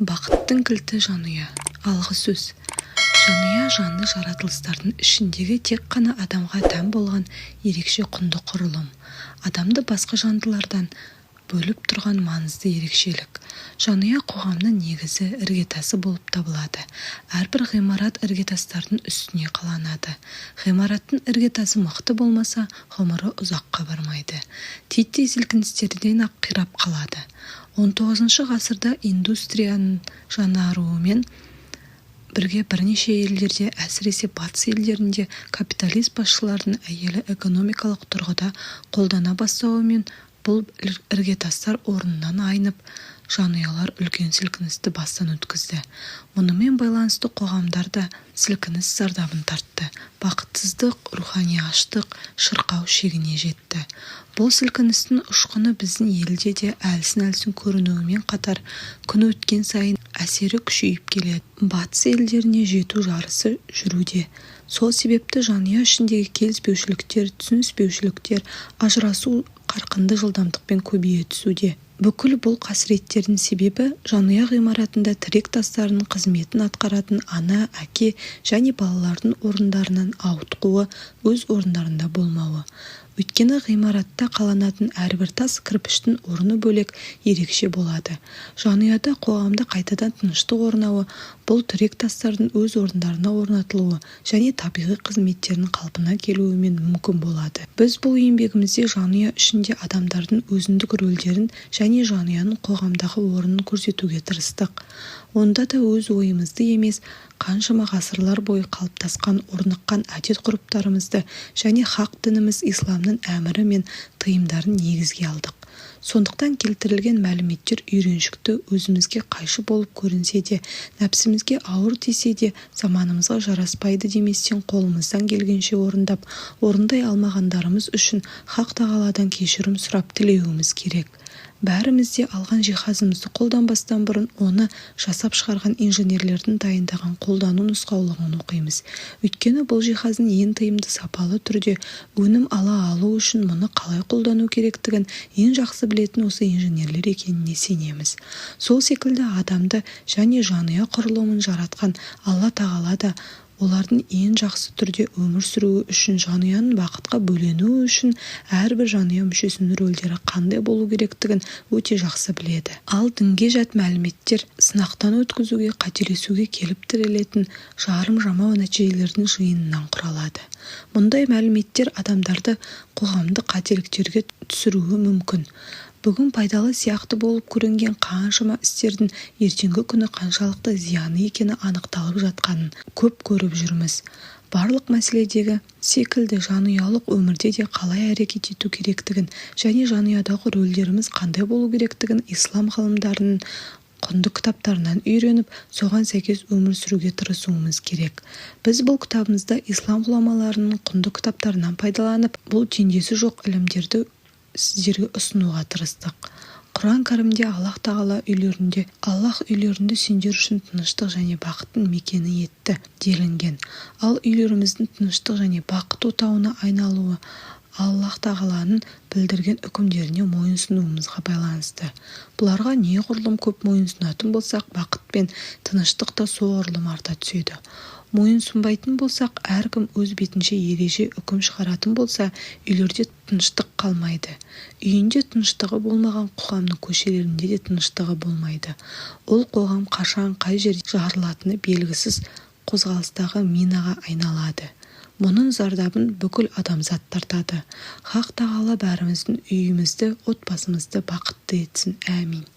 Бақыттың кілті жанұя. Алғы сөз. Жанұя жанды жаратылыстардың ішіндегі тек қана адамға тән болған ерекше құнды құрылым. Адамды басқа жандылардан бөліп тұрған маңызды ерекшелік. Жанұя қоғамның негізі, іргетасы болып табылады. Әрбір ғимарат іргетастардың үстіне қаланады. Ғимараттың іргетасы мықты болмаса, ғұмыры ұзаққа бармайды. Титтей сілкіністерден ақ қирап қалады. 19 ғасырда индустрияның жаңаруымен бірге бірнеше елдерде, әсіресе батыс елдерінде капиталист басшылардың әйелі экономикалық тұрғыда қолдана бастауымен бұл іргетастар орнынан айнып, жанұялар үлкен сілкіністі бастан өткізді. Мұнымен байланысты қоғамдар да сілкініс зардабын тартты. Бақытсыздық, рухани аштық, шырқау шегіне жетті. Бұл сілкіністің ұшқыны біздің елде де әлсін-әлсін көрінуімен қатар, күн өткен сайын әсері күшейіп келеді. Батыс елдеріне жету жарысы жүруде. Сол себепті жанұя ішіндегі келіспеушіліктер, түсініспеушіліктер, ажырасу қарқынды жылдамдықпен көбейе түсуде. Бүкіл бұл қасіреттердің себебі жанұя ғимаратында тірек тастарының қызметін атқаратын ана, әке және балалардың орындарынан ауытқуы, өз орындарында болмауы. Өйткені ғимаратта қаланатын әрбір тас кірпіштің орны бөлек, ерекше болады. Жанұяда қоғамда қайтадан тыныштық орнауы, бұл тірек тастардың өз орындарына орнатылуы және табиғи қызметтерінің қалпына келуімен мүмкін болады. Біз бұл еңбегімізде жанұя ішінде адамдардың өзіндік рөлдерін және жанұяның қоғамдағы орнын көрсетуге тырыстық. Онда да өз ойымызды емес, қаншама ғасырлар бойы қалыптасқан орныққан әдет-ғұрыптарымызды және хақ дініміз исламның әмірі мен тыйымдарын негізге алдық. Сондықтан келтірілген мәліметтер үйреншікті, өзімізге қайшы болып көрінсе де, нәпсімізге ауыр тисе де, заманымызға жараспайды деместен қолымыздан келгенше орындай алмағандарымыз үшін хақ тағаладан кешірім сұрап тілеуіміз керек. Бәріміз де алған жиһазымызды қолданбастан бұрын оны жасап шығарған инженерлердің дайындаған қолдану нұсқаулығын оқимыз. Өйткені бұл жиһаздың ең тиімді сапалы түрде өнім ала алу үшін мұны қалай қолдану керектігін ең жақсы білетін осы инженерлер екеніне сенеміз. Сол секілді адамды және жанұя құрылымын жаратқан Алла тағала да олардың ең жақсы түрде өмір сүруі үшін, жанұяның бақытқа бөленуі үшін әрбір жанұя мүшесінің рөлдері қандай болу керектігін өте жақсы біледі. Ал дінге жат мәліметтер сынақтан өткізуге, қателесуге келіп тірелетін жарым-жамау нәтижелердің жиынынан құралады. Мұндай мәліметтер адамдарды қоғамдық қателіктерге түсіруі мүмкін. Бүгін пайдалы сияқты болып көрінген қаншама істердің ертеңгі күні қаншалықты зияны екені анықталып жатқанын көп көріп жүрміз. Барлық мәселедегі секілді жанұялық өмірде де қалай әрекет ету керектігін және жанұядағы рөлдеріміз қандай болу керектігін ислам ғылымдарының құнды кітаптарынан үйреніп, соған сәйкес өмір сүруге тырысуымыз керек. Біз бұл кітабымызда ислам ғұламаларының құнды кітаптарынан пайдаланып, бұл теңдесі жоқ ілімдерді сіздерге ұсынуға тырыстық. Құран кәрімде Аллах тағала Аллах үйлерінде сендер үшін тыныштық және бақыттың мекені етті делінген. Ал үйлеріміздің тыныштық және бақыт отауына айналуы Аллах тағаланың білдірген үкімдеріне мойынсынуымызға байланысты. Бұларға неғұрлым көп мойынсынатын болсақ, бақыт пен тыныштық та соғұрлым арта түседі. Мойынсынбайтын болсақ, әркім өз бетінше ереже үкім шығаратын болса, үйлерде тыныштық қалмайды. Үйінде тыныштығы болмаған қоғамның көшелерінде де тыныштығы болмайды. Ол қоғам қашан қай жерде жарылатыны белгісіз қозғалыстағы минаға айналады. Мұның зардабын бүкіл адамзат тартады. Хақ тағала бәріміздің үйімізді, отбасымызды бақытты етсін. Әмин.